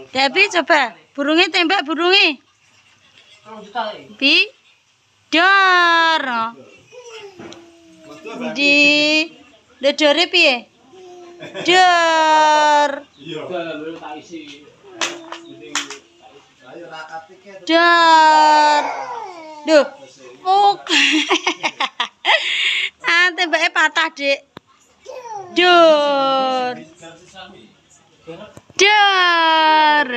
Debi coba burungnya tembak burungnya. Bi dor. Di dodore piye? Dor. Dor. Duh. Oh. Ah, tembaknya patah, Dik. Dor. Dor.